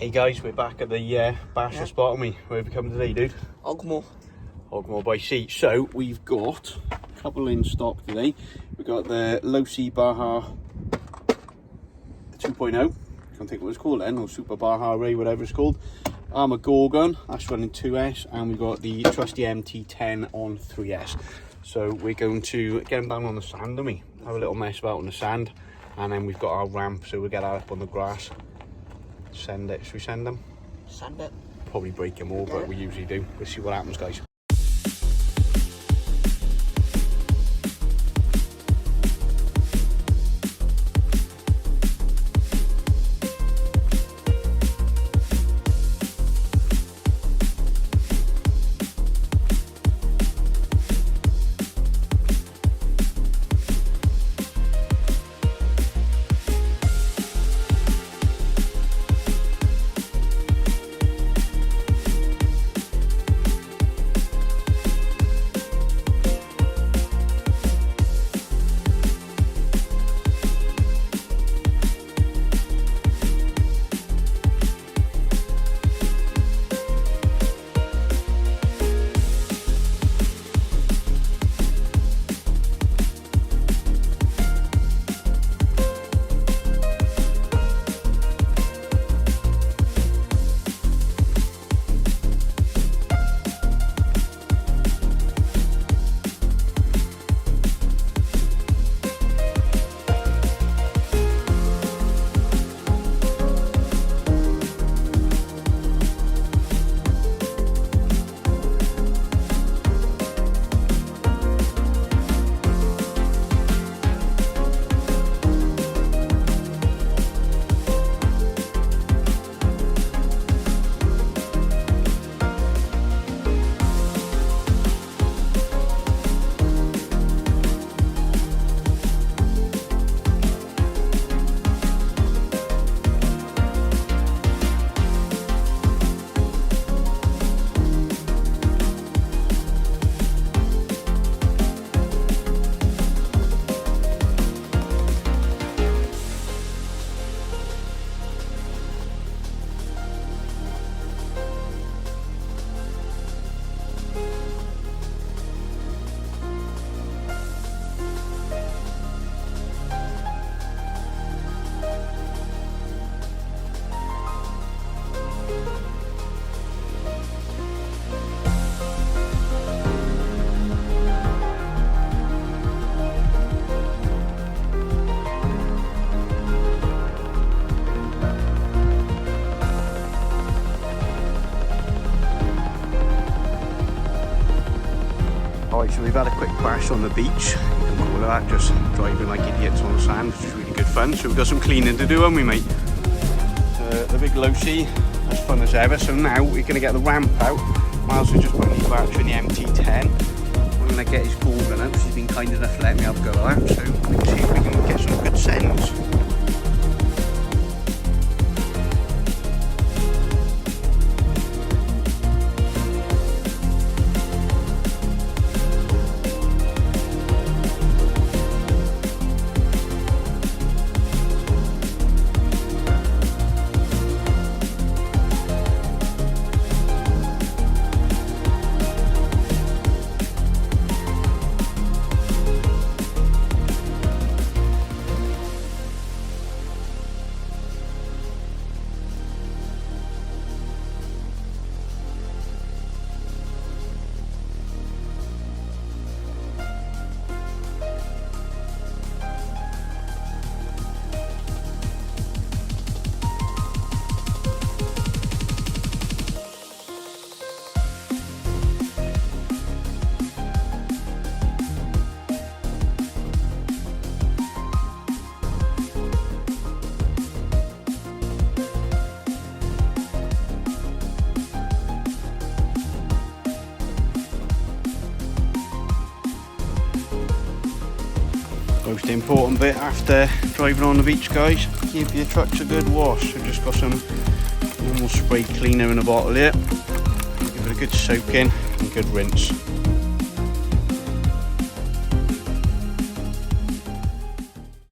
Hey guys, we're back at the bachelor spot, aren't we? Where have we come today, dude? Ogmore by sea. So we've got a couple in stock today. We've got the Losi Baja 2.0. Can't think what it's called then, or Super Baja Ray, whatever it's called. arrma Gorgon, that's running 2S, and we've got the trusty MT10 on 3S. So we're going to get them down on the sand, don't we? Have a little mess about on the sand, and then we've got our ramp, so we'll get that up on the grass. Send it. Should we send them? Sand it. Probably break them all, but we usually do. We'll see what happens, guys. Alright, so we've had a quick crash on the beach. You can call it that, just driving like idiots on the sand, which is really good fun. So we've got some cleaning to do, haven't we, mate? The big Losi, as fun as ever. So now we're going to get the ramp out. Miles has just put a new battery in the MT10. We're going to get his Gorgon out. She's been kind enough to let me have a go at that. So we can see if we can get some good sends. Most important bit after driving on the beach, guys, give your trucks a good wash. I've just got some normal spray cleaner in a bottle here. Give it a good soak in and good rinse.